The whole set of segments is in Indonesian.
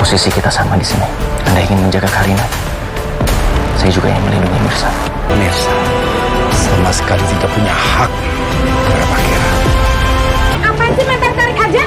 Posisi kita sama di sini. Anda ingin menjaga Karina, saya juga ingin melindungi Mirsa. Mirsa sama sekali tidak punya hak terhadap Akira. Apaan sih main tarik aja?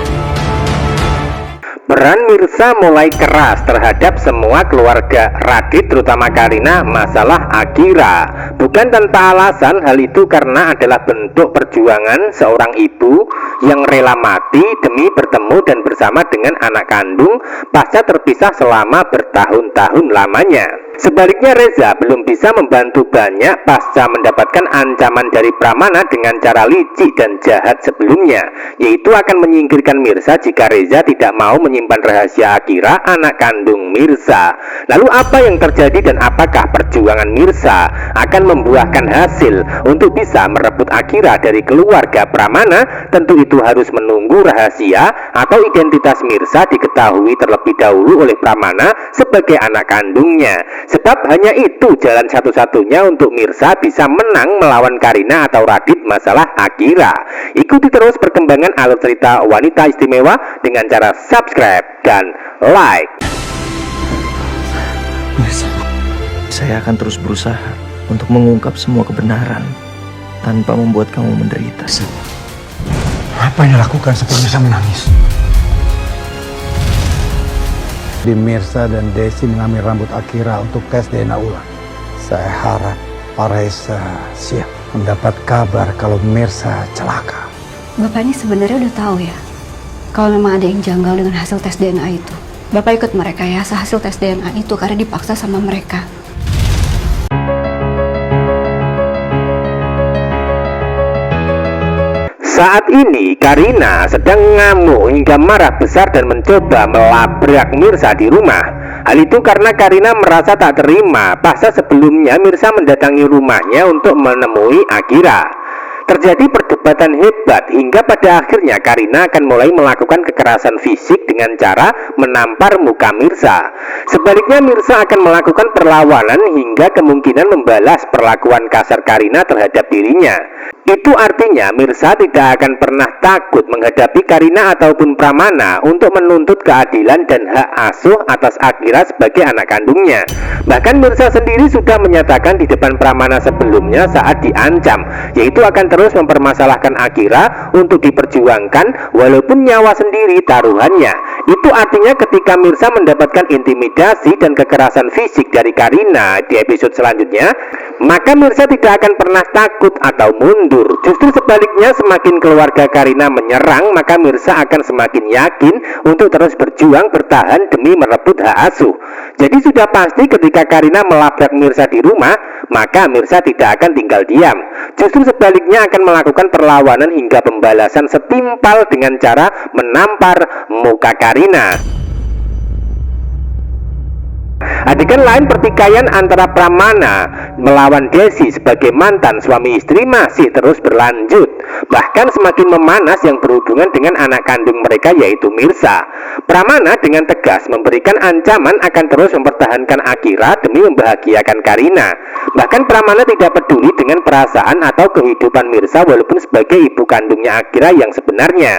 Peran Mirsa mulai keras terhadap semua keluarga Radit, terutama Karina, masalah Akira. Bukan tanpa alasan, hal itu karena adalah bentuk perjuangan seorang ibu yang rela mati demi bertemu dan bersama dengan anak kandung pasca terpisah selama bertahun-tahun lamanya. Sebaliknya Reza belum bisa membantu banyak pasca mendapatkan ancaman dari Pramana dengan cara licik dan jahat sebelumnya, yaitu akan menyingkirkan Mirsa jika Reza tidak mau menyimpan rahasia Akira, anak kandung Mirsa. Lalu apa yang terjadi dan apakah perjuangan Mirsa akan membuahkan hasil untuk bisa merebut Akira dari keluarga Pramana? Tentu itu harus menunggu rahasia atau identitas Mirsa diketahui terlebih dahulu oleh Pramana sebagai anak kandungnya. Sebab hanya itu jalan satu-satunya untuk Mirsa bisa menang melawan Karina atau Radit masalah Akira. Ikuti terus perkembangan alur cerita Wanita Istimewa dengan cara subscribe dan like. Mirsa, saya akan terus berusaha untuk mengungkap semua kebenaran tanpa membuat kamu menderita. Apa yang dilakukan sampai Mirsa menangis? Di Mirsa dan Desi mengambil rambut Akira untuk tes DNA ulang. Saya harap Pak Reza siap mendapat kabar kalau Mirsa celaka. Bapak ini sebenarnya udah tahu ya, kalau memang ada yang janggal dengan hasil tes DNA itu. Bapak ikut merekayasa hasil tes DNA itu karena dipaksa sama mereka. Saat ini Karina sedang ngamuk hingga marah besar dan mencoba melabrak Mirsa di rumah. Hal itu karena Karina merasa tak terima pasca sebelumnya Mirsa mendatangi rumahnya untuk menemui Akira. Terjadi perdebatan hebat hingga pada akhirnya Karina akan mulai melakukan kekerasan fisik dengan cara menampar muka Mirsa. Sebaliknya Mirsa akan melakukan perlawanan hingga kemungkinan membalas perlakuan kasar Karina terhadap dirinya. Itu artinya Mirsa tidak akan pernah takut menghadapi Karina ataupun Pramana untuk menuntut keadilan dan hak asuh atas Akira sebagai anak kandungnya. Bahkan Mirsa sendiri sudah menyatakan di depan Pramana sebelumnya saat diancam, yaitu akan terus mempermasalahkan Akira untuk diperjuangkan walaupun nyawa sendiri taruhannya. Itu artinya ketika Mirsa mendapatkan intimidasi dan kekerasan fisik dari Karina di episode selanjutnya, maka Mirsa tidak akan pernah takut atau mundur. Justru sebaliknya, semakin keluarga Karina menyerang, maka Mirsa akan semakin yakin untuk terus berjuang bertahan demi merebut hak asuh. Jadi sudah pasti ketika Karina melabrak Mirsa di rumah, maka Mirsa tidak akan tinggal diam. Justru sebaliknya akan melakukan perlawanan hingga pembalasan setimpal dengan cara menampar muka Karina. Adegan lain pertikaian antara Pramana melawan Desi sebagai mantan suami istri masih terus berlanjut. Bahkan semakin memanas yang berhubungan dengan anak kandung mereka yaitu Mirsa. Pramana dengan tegas memberikan ancaman akan terus mempertahankan Akira demi membahagiakan Karina. Bahkan Pramana tidak peduli dengan perasaan atau kehidupan Mirsa walaupun sebagai ibu kandungnya Akira yang sebenarnya.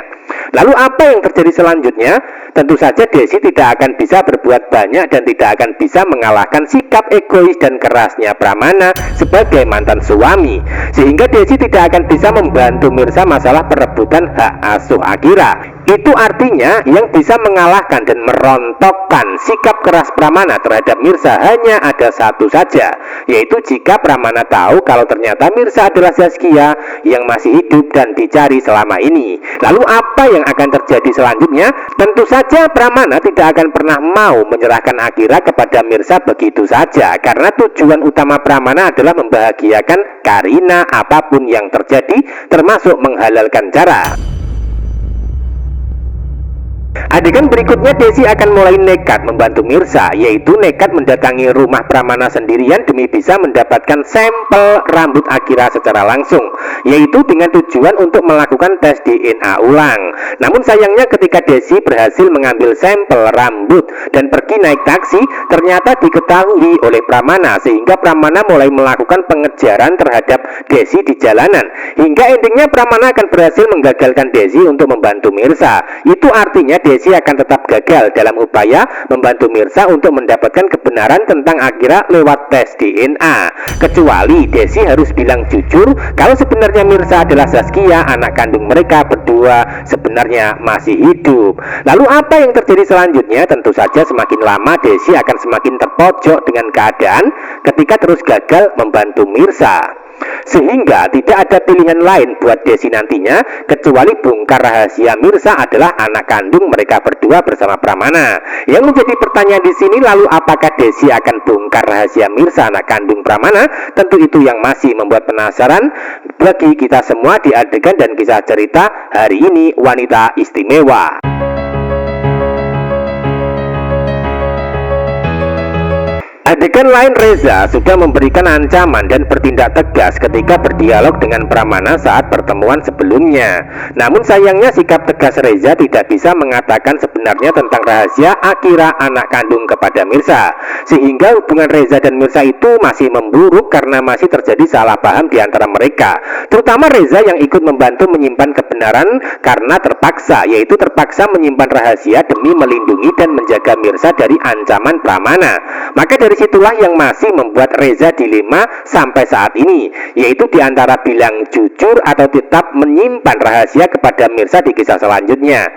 Lalu apa yang terjadi selanjutnya? Tentu saja Desi tidak akan bisa berbuat banyak dan tidak akan bisa mengalahkan sikap egois dan kerasnya Pramana sebagai mantan suami, sehingga Desi tidak akan bisa membantu Mirsa masalah perebutan hak asuh Akira. Itu artinya yang bisa mengalahkan dan merontokkan sikap keras Pramana terhadap Mirsa hanya ada satu saja, yaitu jika Pramana tahu kalau ternyata Mirsa adalah Zaskia yang masih hidup dan dicari selama ini. Lalu apa yang akan terjadi selanjutnya? Tentu saja Pramana tidak akan pernah mau menyerahkan Akira kepada Mirsa begitu saja, karena tujuan utama Pramana adalah membahagiakan Karina apapun yang terjadi, termasuk menghalalkan cara. Adegan berikutnya Desi akan mulai nekat membantu Mirsa, yaitu nekat mendatangi rumah Pramana sendirian demi bisa mendapatkan sampel rambut Akira secara langsung, yaitu dengan tujuan untuk melakukan tes DNA ulang. Namun sayangnya ketika Desi berhasil mengambil sampel rambut dan pergi naik taksi, ternyata diketahui oleh Pramana, sehingga Pramana mulai melakukan pengejaran terhadap Desi di jalanan, hingga endingnya Pramana akan berhasil menggagalkan Desi untuk membantu Mirsa. Itu artinya Desi akan tetap gagal dalam upaya membantu Mirsa untuk mendapatkan kebenaran tentang Akira lewat tes DNA. Kecuali Desi harus bilang jujur kalau sebenarnya Mirsa adalah Zaskia, anak kandung mereka berdua sebenarnya masih hidup. Lalu apa yang terjadi selanjutnya? Tentu saja semakin lama Desi akan semakin terpojok dengan keadaan ketika terus gagal membantu Mirsa. Sehingga tidak ada pilihan lain buat Desi nantinya kecuali bongkar rahasia Mirsa adalah anak kandung mereka berdua bersama Pramana. Yang menjadi pertanyaan di sini, lalu apakah Desi akan bongkar rahasia Mirsa anak kandung Pramana? Tentu itu yang masih membuat penasaran bagi kita semua di adegan dan kisah cerita hari ini Wanita Istimewa. Adegan lain, Reza sudah memberikan ancaman dan bertindak tegas ketika berdialog dengan Pramana saat pertemuan sebelumnya. Namun sayangnya sikap tegas Reza tidak bisa mengatakan sebenarnya tentang rahasia Akira anak kandung kepada Mirsa. Sehingga hubungan Reza dan Mirsa itu masih memburuk karena masih terjadi salah paham di antara mereka. Terutama Reza yang ikut membantu menyimpan kebenaran karena terpaksa, yaitu terpaksa menyimpan rahasia demi melindungi dan menjaga Mirsa dari ancaman Pramana. Maka dari situlah yang masih membuat Reza dilema sampai saat ini, yaitu diantara bilang jujur atau tetap menyimpan rahasia kepada Mirsa di kisah selanjutnya.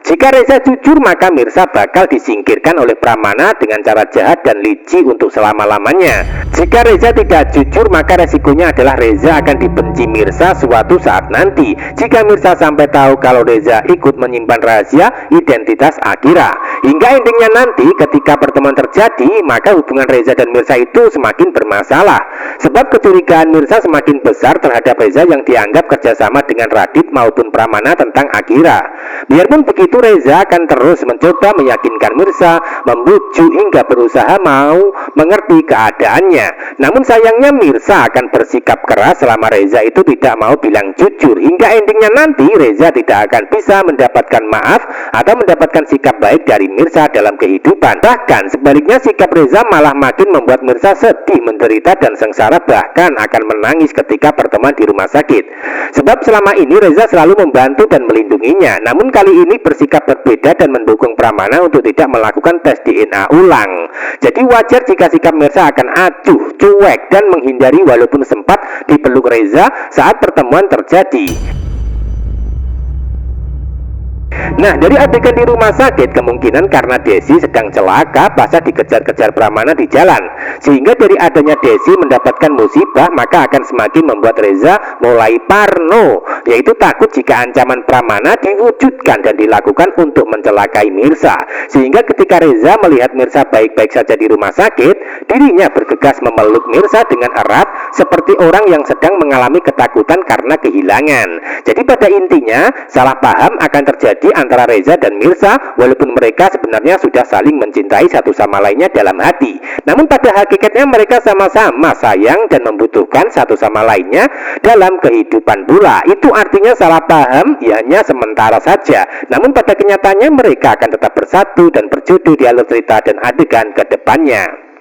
Jika Reza jujur, maka Mirsa bakal disingkirkan oleh Pramana dengan cara jahat dan licik untuk selama-lamanya. Jika Reza tidak jujur, maka resikonya adalah Reza akan dibenci Mirsa suatu saat nanti jika Mirsa sampai tahu kalau Reza ikut menyimpan rahasia identitas Akira. Hingga endingnya nanti ketika pertemuan terjadi, maka hubungan Reza dan Mirsa itu semakin bermasalah. Sebab kecurigaan Mirsa semakin besar terhadap Reza yang dianggap kerjasama dengan Radit maupun Pramana tentang Akira. Biarpun begitu, Reza akan terus mencoba meyakinkan Mirsa, membujuk hingga berusaha mau mengerti keadaannya. Namun sayangnya Mirsa akan bersikap keras selama Reza itu tidak mau bilang jujur. Hingga endingnya nanti Reza tidak akan bisa mendapatkan maaf atau mendapatkan sikap baik dari Mirsa dalam kehidupan. Bahkan sebaliknya sikap Reza malah makin membuat Mirsa sedih, menderita dan sengsara, bahkan akan menangis ketika pertemuan di rumah sakit. Sebab selama ini Reza selalu membantu dan melindunginya. Namun kali ini bersikap berbeda dan mendukung Pramana untuk tidak melakukan tes DNA ulang. Jadi wajar jika sikap Mirsa akan acuh, cuek dan menghindari walaupun sempat dipeluk Reza saat pertemuan terjadi. Nah, dari adegan di rumah sakit, kemungkinan karena Desi sedang celaka pasca dikejar-kejar Pramana di jalan. Sehingga dari adanya Desi mendapatkan musibah, maka akan semakin membuat Reza mulai parno, yaitu takut jika ancaman Pramana diwujudkan dan dilakukan untuk mencelakai Mirsa. Sehingga ketika Reza melihat Mirsa baik-baik saja di rumah sakit, dirinya bergegas memeluk Mirsa dengan erat seperti orang yang sedang mengalami ketakutan karena kehilangan. Jadi pada intinya salah paham akan terjadi antara Reza dan Mirsa, walaupun mereka sebenarnya sudah saling mencintai satu sama lainnya dalam hati. Namun pada hakikatnya mereka sama-sama sayang dan membutuhkan satu sama lainnya dalam kehidupan pula. Itu artinya salah paham ya hanya sementara saja. Namun pada kenyataannya mereka akan tetap bersatu dan berjodoh di alur cerita dan adegan ke depannya.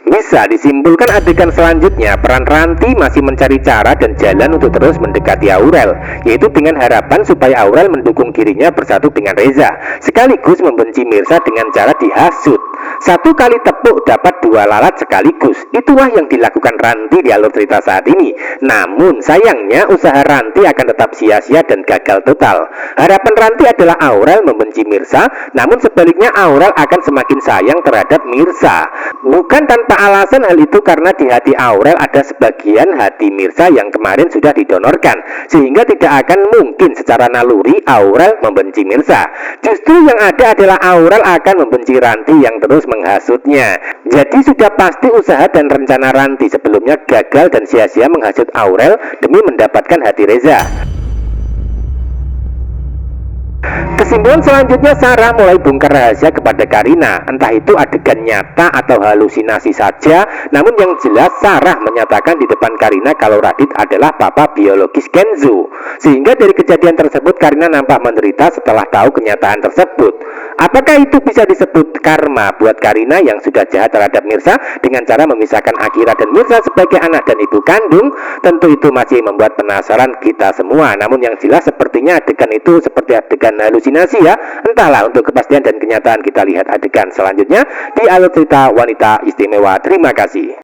Bisa disimpulkan adegan selanjutnya, peran Ranti masih mencari cara dan jalan untuk terus mendekati Aurel, yaitu dengan harapan supaya Aurel mendukung dirinya bersatu dengan Reza, sekaligus membenci Mirsa dengan cara dihasut. Satu kali tepuk dapat dua lalat sekaligus. Itulah yang dilakukan Ranti di alur cerita saat ini. Namun sayangnya usaha Ranti akan tetap sia-sia dan gagal total. Harapan Ranti adalah Aurel membenci Mirsa, namun sebaliknya Aurel akan semakin sayang terhadap Mirsa. Bukan tanpa alasan hal itu, karena di hati Aurel ada sebagian hati Mirsa yang kemarin sudah didonorkan, sehingga tidak akan mungkin secara naluri Aurel membenci Mirsa. Justru yang ada adalah Aurel akan membenci Ranti yang terus menghasutnya. Jadi sudah pasti usaha dan rencana Ranti sebelumnya gagal dan sia-sia menghasut Aurel demi mendapatkan hati Reza. Kesimpulan selanjutnya, Sarah mulai bongkar rahasia kepada Karina. Entah itu adegan nyata atau halusinasi saja, namun yang jelas Sarah menyatakan di depan Karina kalau Radit adalah papa biologis Kenzo. Sehingga dari kejadian tersebut Karina nampak menderita setelah tahu kenyataan tersebut. Apakah itu bisa disebut karma buat Karina yang sudah jahat terhadap Mirza dengan cara memisahkan Akira dan Mirza sebagai anak dan ibu kandung? Tentu itu masih membuat penasaran kita semua. Namun yang jelas sepertinya adegan itu seperti adegan halusinasi ya. Entahlah, untuk kepastian dan kenyataan kita lihat adegan selanjutnya di alur cerita Wanita Istimewa. Terima kasih.